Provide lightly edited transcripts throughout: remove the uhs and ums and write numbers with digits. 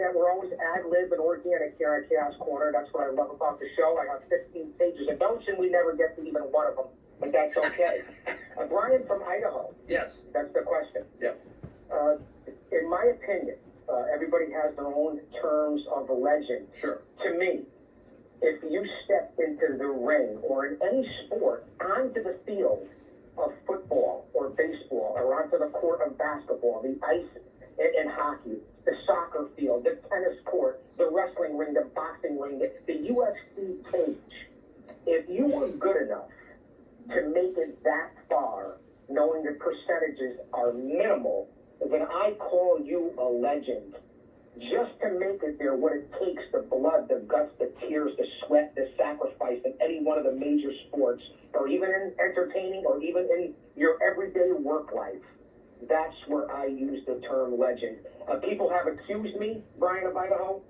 that we're always ad-lib and organic here at Chaos Corner. That's what I love about the show. I have 15 pages of notes, and we never get to even one of them, but that's okay. Brian from Idaho. Yes. That's the question. Yeah. In my opinion, everybody has their own terms of legend. Sure. To me, if you step into the ring or in any sport onto the field of football or baseball or onto the court of basketball, the ice and hockey, the soccer field, the tennis court, the wrestling ring, the boxing ring, the UFC cage, if you were good enough to make it that far, knowing the percentages are minimal, then I call you a legend. Just to make it there, what it takes, the blood, the guts, the tears, the sweat, the sacrifice in any one of the major sports, or even in entertaining, or even in your everyday work life, that's where I use the term legend. People have accused me, Brian of Idaho,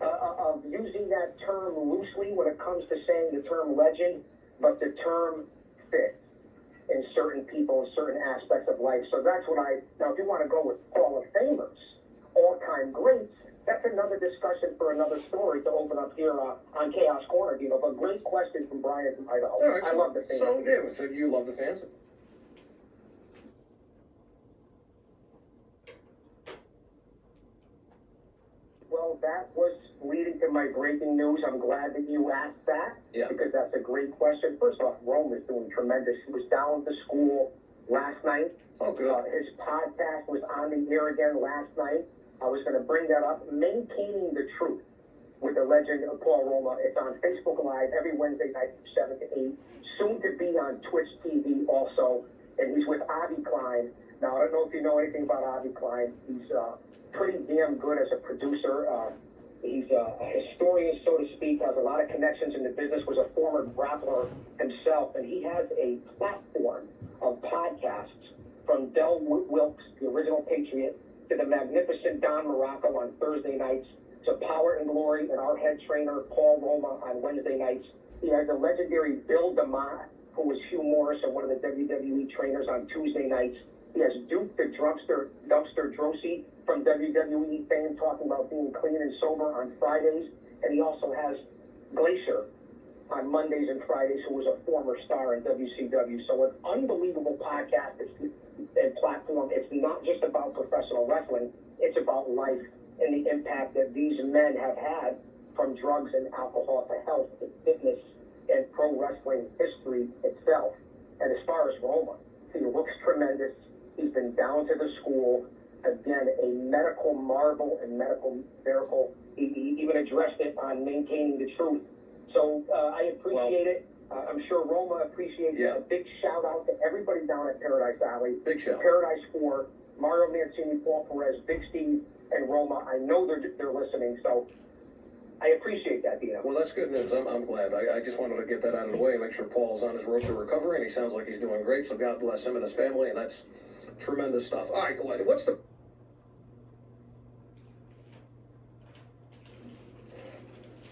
of using that term loosely when it comes to saying the term legend, but the term fits in certain people, in certain aspects of life. So that's what now if you want to go with Hall of Famers, all-time greats, that's another discussion for another story to open up here on Chaos Corner, But great question from Brian from Idaho. All right, I love the fans. So you love the fans? Well, that was leading to my breaking news. I'm glad that you asked that, because that's a great question. First off, Rome is doing tremendous. He was down at the school last night. Oh, good. His podcast was on the air again last night. I was going to bring that up. Maintaining the Truth with the legend of Paul Roma. It's on Facebook Live every Wednesday night from 7 to 8. Soon to be on Twitch TV also. And he's with Avi Klein. Now, I don't know if you know anything about Avi Klein. He's pretty damn good as a producer. He's a historian, so to speak, has a lot of connections in the business, was a former grappler himself, and he has a platform of podcasts from Del Wilkes, the original Patriot, to the magnificent Don Morocco on Thursday nights, to Power and Glory and our head trainer, Paul Roma, on Wednesday nights. He has the legendary Bill DeMott, who was Hugh Morris and one of the WWE trainers, on Tuesday nights. He has Duke the Dumpster Drosy from WWE fame talking about being clean and sober on Fridays. And he also has Glacier on Mondays and Fridays, who was a former star in WCW. So an unbelievable podcast and platform. It's not just about professional wrestling. It's about life and the impact that these men have had from drugs and alcohol to health to fitness and pro wrestling history itself. And as far as Roma, he looks tremendous. He's been down to the school. Again, a medical marvel and medical miracle. He even addressed it on Maintaining the Truth. So I appreciate it. I'm sure Roma appreciates it. A big shout out to everybody down at Paradise Alley. Big shout. Paradise 4, Mario Mancini, Paul Perez, Big Steve, and Roma. I know they're listening, so I appreciate that, Dino. Well, that's good news. I'm glad. I just wanted to get that out of the way and make sure Paul's on his road to recovery, and he sounds like he's doing great, so God bless him and his family, and that's tremendous stuff. All right, what's the...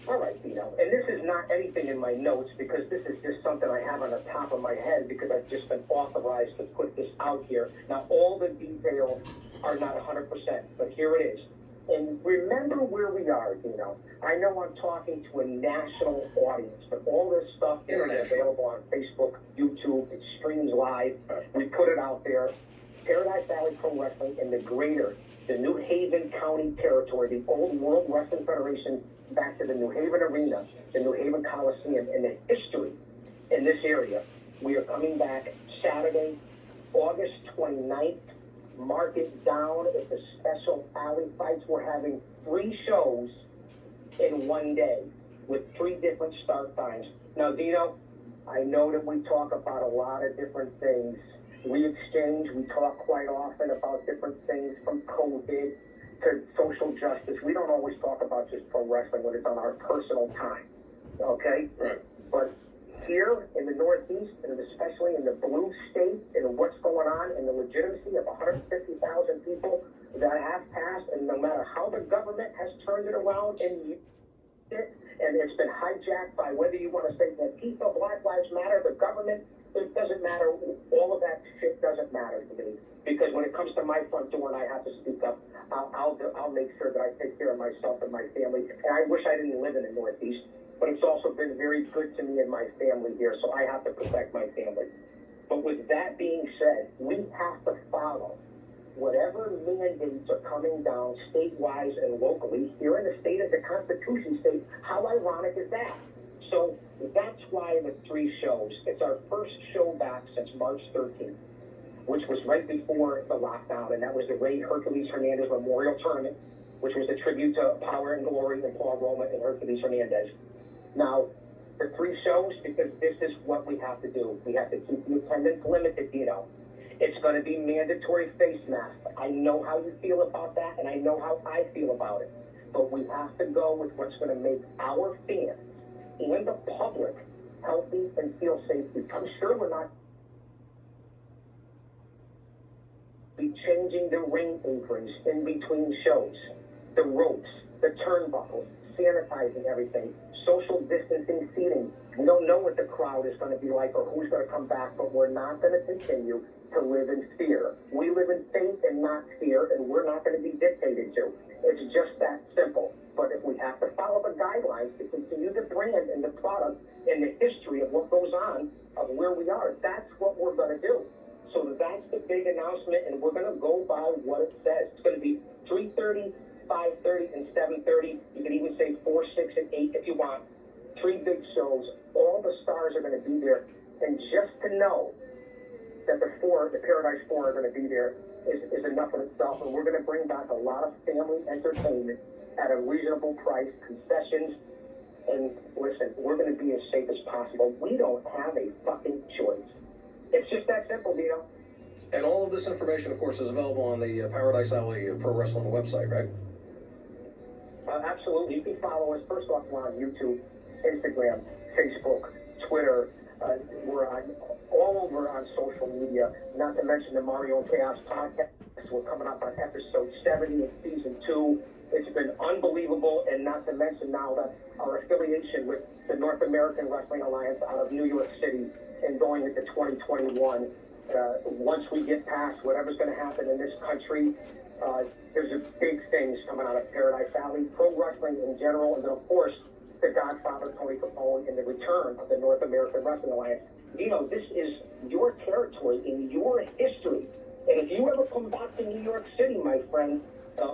All right, Dino, and this is not anything in my notes because this is just something I have on the top of my head because I've just been authorized to put this out here. Now, all the details are not 100%, but here it is. And remember where we are, Dino. I know I'm talking to a national audience, but all this stuff is available on Facebook, YouTube, it streams live. We put it out there. Paradise Valley Pro Wrestling in the New Haven County territory, the old World Wrestling Federation, back to the New Haven Arena, the New Haven Coliseum, and the history in this area. We are coming back Saturday, August 29th. Mark it down. It's a special alley fights. We're having 3 shows in one day with 3 different start times. Now, Dino, I know that we talk about a lot of different things. We talk quite often about different things from COVID to social justice. We don't always talk about just pro wrestling when it's on our personal time, okay? Right. But here in the Northeast, and especially in the blue state, and what's going on, and the legitimacy of 150,000 people that have passed, and no matter how the government has turned it around and it's been hijacked by whether you want to say that people, Black Lives Matter, the government, It doesn't matter. All of that shit doesn't matter to me. Because when it comes to my front door and I have to speak up, I'll make sure that I take care of myself and my family. And I wish I didn't live in the Northeast, but it's also been very good to me and my family here, so I have to protect my family. But with that being said, we have to follow whatever mandates are coming down state-wise and locally. Here in the state of the Constitution state, how ironic is that? So that's why the 3 shows. It's our first show back since March 13th, which was right before the lockdown, and that was the Ray Hercules Hernandez Memorial Tournament, which was a tribute to Power and Glory and Paul Roma and Hercules Hernandez. Now, the 3 shows, because this is what we have to do. We have to keep the attendance limited, you know. It's going to be mandatory face masks. I know how you feel about that, and I know how I feel about it. But we have to go with what's going to make our fans and the public healthy and feel safe. I'm sure we're not be changing the ring aprons in between shows, the ropes, the turnbuckles, sanitizing everything, social distancing seating. We don't know what the crowd is going to be like or who's going to come back, but we're not going to continue to live in fear. We live in faith and not fear, and we're not going to be dictated to. It's just that simple. But if we have to follow the guidelines to continue the brand and the product and the history of what goes on, of where we are, that's what we're going to do. So that's the big announcement, and we're going to go by what it says. It's going to be 3:30, 5:30, and 7:30. You can even say 4, 6, and 8 if you want. 3 big shows. All the stars are going to be there. And just to know that the Paradise 4 are going to be there is enough in itself. And we're going to bring back a lot of family entertainment at a reasonable price, concessions. And listen, we're going to be as safe as possible. We don't have a fucking choice. It's just that simple, Dino. And all of this information, of course, is available on the Paradise Alley Pro Wrestling website, right? Absolutely. You can follow us. First off, we're on YouTube, Instagram, Facebook, Twitter. We're all over on social media, not to mention the Mario and Chaos podcast. We're coming up on episode 70 of season 2. It's been unbelievable, and not to mention now that our affiliation with the North American Wrestling Alliance out of New York City and going into 2021. Once we get past whatever's going to happen in this country, there's a big things coming out of Paradise Alley, pro wrestling in general, and then, of course, the Godfather Tony Capone and the return of the North American Wrestling Alliance. You know, this is your territory in your history. And if you ever come back to New York City, my friend,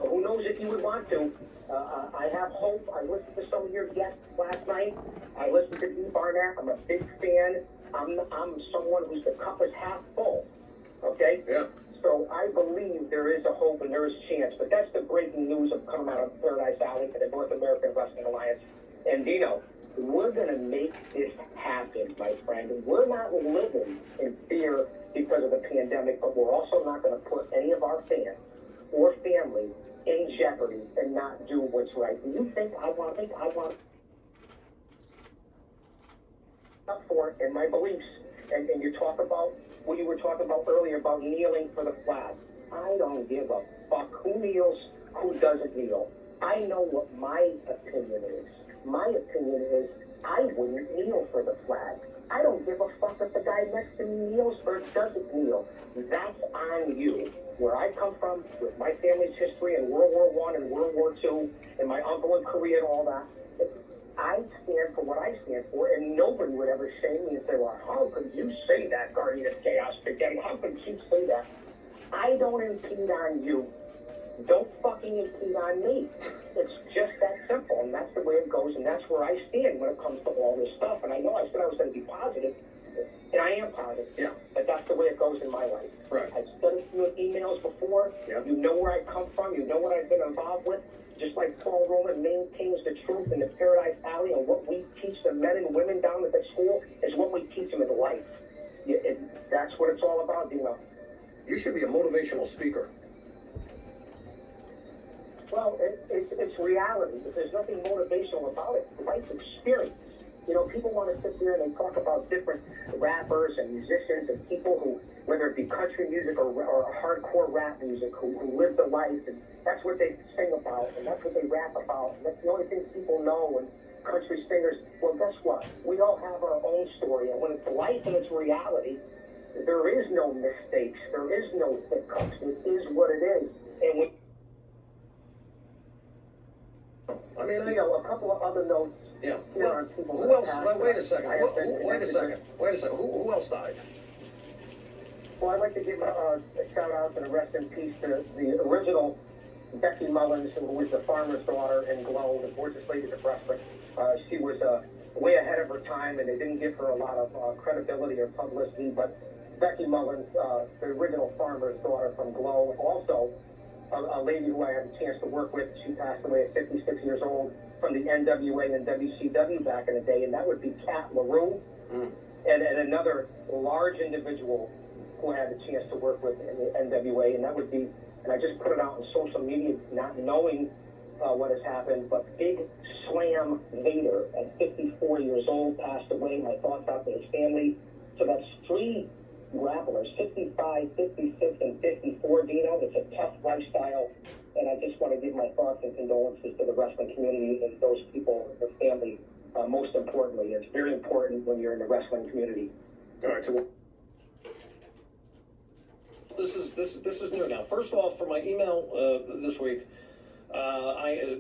who knows if you would want to, I have hope. I listened to some of your guests last night. I listened to Dee Barnett. I'm a big fan. I'm someone whose the cup is half full. Okay? Yeah. So I believe there is a hope and there is a chance. But that's the breaking news of coming out of Paradise Alley to the North American Wrestling Alliance. And Dino, we're going to make this happen, my friend. We're not living in fear because of the pandemic, but we're also not going to put any of our fans or family in jeopardy and not do what's right. Do you think I want up for it in my beliefs? And you talk about what you were talking about earlier about kneeling for the flag. I don't give a fuck who kneels, who doesn't kneel. I know what my opinion is. My opinion is I wouldn't kneel for the flag. I don't give a fuck if the guy next to me kneels or doesn't kneel. That's on you. Where I come from, with my family's history in World War I and World War II, and my uncle in Korea and all that, I stand for what I stand for, and nobody would ever shame me and say, well, how could you say that, Guardian of Chaos Spaghetti? How could you say that? I don't impede on you. Don't fucking impede on me. It's just that simple, and that's the way it goes, and that's where I stand when it comes to all this stuff. And I know I said I was going to be positive, and I am positive. Yeah. But that's the way it goes in my life. Right. I've sent you emails before. Yeah. You know where I come from. You know what I've been involved with. Just like Paul Roman maintains the truth in the Paradise Alley, and what we teach the men and women down at the school is what we teach them in life. That's what it's all about, Dino. You should be a motivational speaker. Well, it's reality. There's nothing motivational about it. Life's experience. You know, people want to sit there and they talk about different rappers and musicians and people who, whether it be country music or hardcore rap music, who live the life, and that's what they sing about, and that's what they rap about, and that's the only thing people know. And country singers. Well, guess what? We all have our own story, and when it's life and it's reality, there is no mistakes. There is no hiccups. It is what it is. And when, I mean, a couple of other notes. yeah. Here Well, on people who that else? passed, Well, wait a second. I have been Wait a second. Wait a second. Who else died? Well, I'd like to give a shout out and a rest in peace to the original Becky Mullins, who was the farmer's daughter in Glow, the gorgeous lady of wrestling. She was way ahead of her time, and they didn't give her a lot of credibility or publicity. But Becky Mullins, the original farmer's daughter from Glow, also a lady who I had a chance to work with. She passed away at 56 years old from the NWA and WCW back in the day, and that would be Kat LaRue, and another large individual who I had a chance to work with in the NWA, and that would be, and I just put it out on social media, not knowing what has happened, but Big Slam Vader, at 54 years old, passed away. My thoughts out to his family. So that's three grapplers, 55, 56, and 54, Dino. It's a tough lifestyle, and I just want to give my thoughts and condolences to the wrestling community and those people, their family. Most importantly, it's very important when you're in the wrestling community. All right. So this is new now. First off, for my email this week,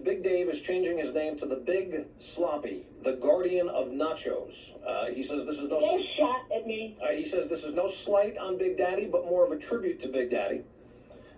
Big Dave is changing his name to the Big Sloppy, the guardian of nachos. He says this is no shot at me. He says this is no slight on Big Daddy, but more of a tribute to Big Daddy.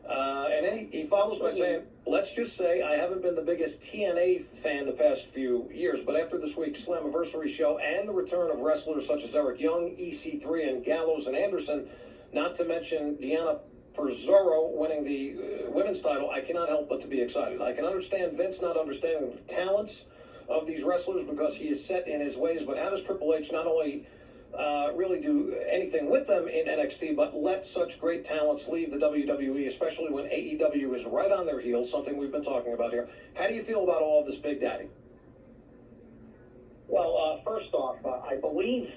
And then he follows by saying, let's just say I haven't been the biggest TNA fan the past few years, but after this week's Slammiversary show and the return of wrestlers such as Eric Young, EC3, and Gallows and Anderson, not to mention Deanna Purrazzo winning the women's title, I cannot help but to be excited. I can understand Vince not understanding the talents of these wrestlers because he is set in his ways, but how does Triple H not only really do anything with them in NXT, but let such great talents leave the WWE, especially when AEW is right on their heels, something we've been talking about here? How do you feel about all of this, Big Daddy? Well, first off, I believe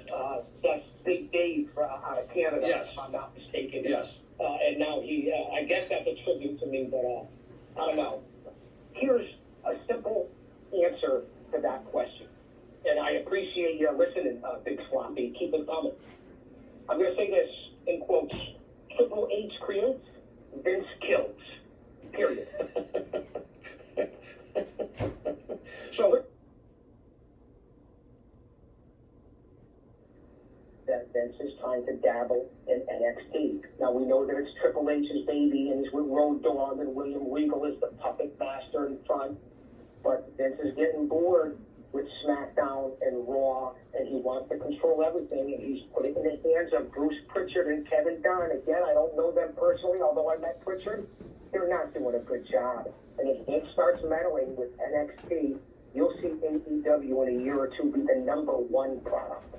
that's Big Dave out of Canada, Yes. if I'm not mistaken. Yes. And now he, I guess that's a tribute to me, but I don't know. Here's a simple answer to that question. And I appreciate you listening, Big Sloppy. Keep it coming. I'm going to say this in quotes. Triple H creates, Vince kills. Period. So that Vince is trying to dabble in NXT. Now, we know that it's Triple H's baby, and he's with Road Dogg, and William Regal is the puppet master in front. But Vince is getting bored with SmackDown and Raw, and he wants to control everything, and he's putting it in the hands of Bruce Pritchard and Kevin Dunn. Again, I don't know them personally, although I met Pritchard. They're not doing a good job. And if Vince starts meddling with NXT, you'll see AEW in a year or two be the #1 product.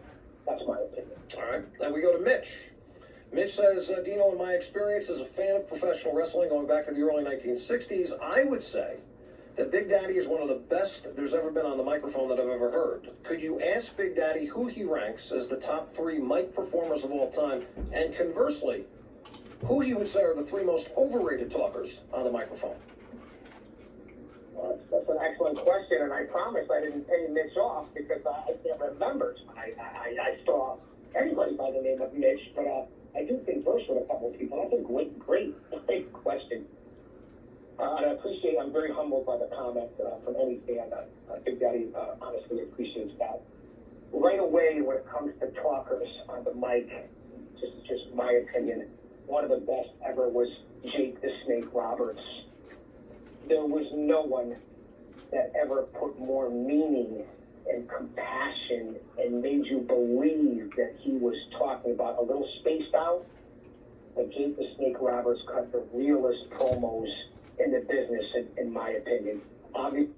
That's my opinion. all right, then we go to Mitch. Mitch says, Dino, in my experience as a fan of professional wrestling going back to the early 1960s, I would say that Big Daddy is one of the best there's ever been on the microphone that I've ever heard. Could you ask Big Daddy who he ranks as the top 3 mic performers of all time, and conversely, who he would say are the 3 most overrated talkers on the microphone? Well, that's an excellent question, and I promise I didn't pay Mitch off because I can't remember. I saw anybody by the name of Mitch, but I do converse with a couple of people. That's a great question. And I appreciate, I'm very humbled by the comment from any fan. Big Daddy honestly appreciates that. Right away, when it comes to talkers on the mic, just my opinion, one of the best ever was Jake the Snake Roberts. There was no one that ever put more meaning and compassion and made you believe that he was talking about a little spaced out. But Jake the Snake Roberts cut the realest promos in the business, in my opinion. Obviously,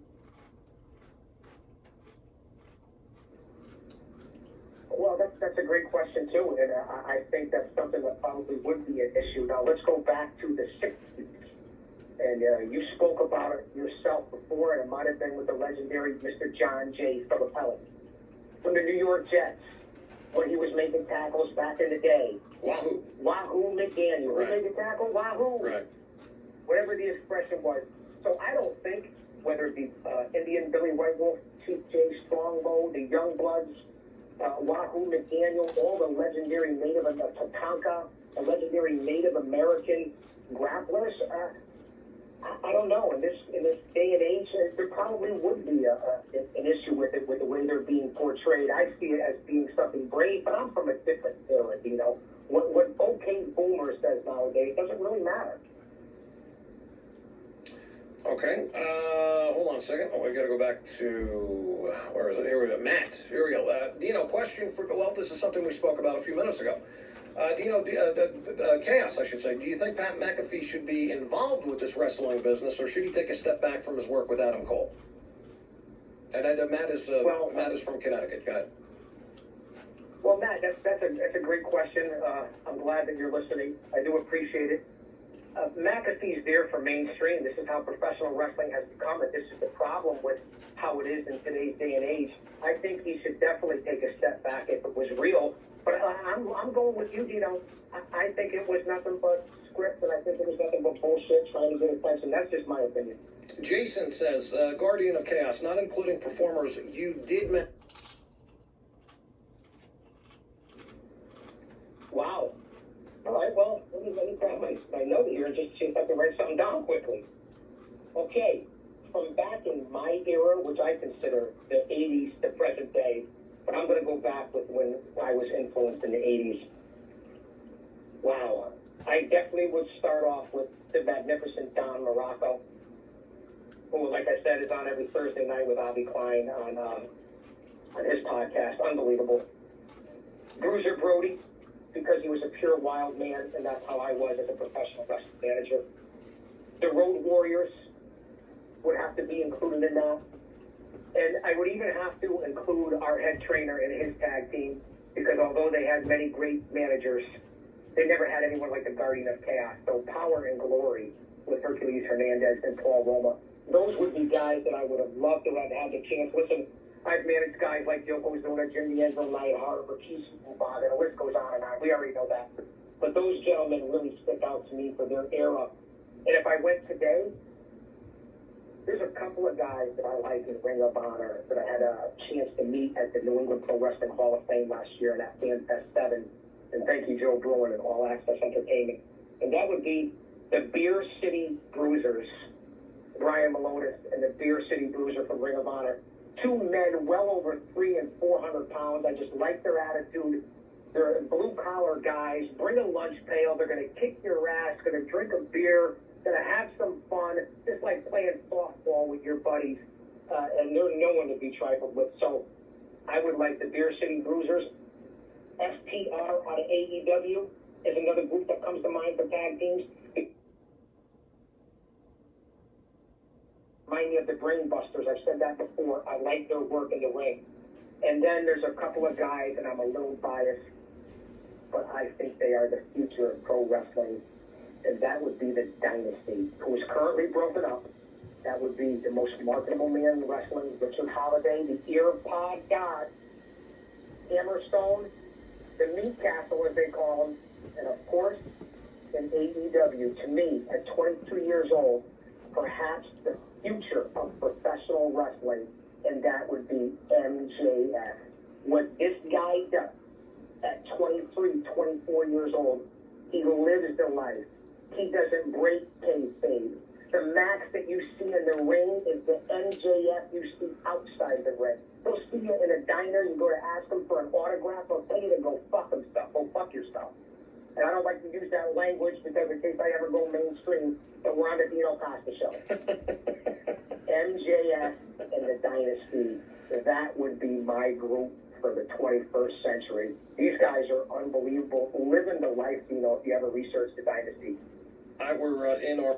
well, that's a great question too, and I think that's something that probably would be an issue. Now let's go back to the 60s, and you spoke about it yourself before, and it might have been with the legendary Mr. John J. Filippelli from the New York Jets when he was making tackles back in the day. Wahoo McDaniel. Right. Who made the tackle? Wahoo. Right. Whatever the expression was. So I don't think whether it be Indian Billy White Wolf, Chief Jay Strongbow, the Youngbloods, Wahoo McDaniel, all the legendary Native Tatanka, the legendary Native American grapplers. I don't know. In this day and age, there probably would be an issue with it, with the way they're being portrayed. I see it as being something brave, but I'm from a different era. You know, what OK Boomer says nowadays doesn't really matter. Okay, hold on a second. Oh, we got to go back to, where is it? Here we go. Matt, here we go. Dino, question for, well, this is something we spoke about a few minutes ago. Dino, Chaos, I should say. Do you think Pat McAfee should be involved with this wrestling business, or should he take a step back from his work with Adam Cole? And Matt is from Connecticut. Go ahead. Well, Matt, that's a great question. I'm glad that you're listening. I do appreciate it. McAfee's there for mainstream. This is how professional wrestling has become, and this is the problem with how it is in today's day and age. I think he should definitely take a step back if it was real. But I'm going with you, Dino. I think it was nothing but script, and I think it was nothing but bullshit trying to get attention. That's just my opinion. Jason says, Guardian of Chaos, not including performers you did mention. Wow. All right, well, let me grab my note here and just see if I can write something down quickly. Okay, from back in my era, which I consider the 80s to present day, but I'm going to go back with when I was influenced in the 80s. Wow. I definitely would start off with the magnificent Don Morocco, who, like I said, is on every Thursday night with Avi Klein on his podcast. Unbelievable. Bruiser Brody, because he was a pure wild man, and that's how I was as a professional wrestling manager. The Road Warriors would have to be included in that. And I would even have to include our head trainer and his tag team, because although they had many great managers, they never had anyone like the Guardian of Chaos. So Power and Glory with Hercules Hernandez and Paul Roma. Those would be guys that I would have loved to have had the chance. Listen, I've managed guys like Yokozuna, Jim Enzo, Neidhart, Rikishi, Mubada, and the list goes on and on. We already know that. But those gentlemen really stick out to me for their era. And if I went today, there's a couple of guys that I like in Ring of Honor that I had a chance to meet at the New England Pro Wrestling Hall of Fame last year in that Fan Fest 7. And thank you, Joe Bruin and All Access Entertainment. And that would be the Beer City Bruisers, Brian Malonis and the Beer City Bruiser from Ring of Honor. Two men well over 300 and 400 pounds. I just like their attitude. They're blue-collar guys. Bring a lunch pail. They're going to kick your ass, going to drink a beer, going to have some fun, just like playing softball with your buddies. And they're no one to be trifled with. So I would like the Beer City Bruisers. STR out of AEW is another group that comes to mind for tag teams. Remind me of the Brain Busters. I've said that before. I like their work in the ring. And then there's a couple of guys, and I'm a little biased, but I think they are the future of pro wrestling. And that would be the Dynasty, who is currently broken up. That would be the most marketable man in wrestling, Richard Holiday, the Ear Pod God, Hammerstone, the Meat Castle, as they call him, and of course, in AEW, to me, at 22 years old, perhaps the future of professional wrestling, and that would be MJF. What this guy does at 23, 24 years old, he lives the life. He doesn't break kayfabe. The Max that you see in the ring is the MJF you see outside the ring. He'll see you in a diner, you go to ask him for an autograph, he'll tell you to go fuck himself, go fuck yourself. And I don't like to use that language because in case I ever go mainstream, but we're on the Dino Costa show. MJF and the Dynasty, that would be my group for the 21st century. These guys are unbelievable, living the life, if you ever research the Dynasty. We're in our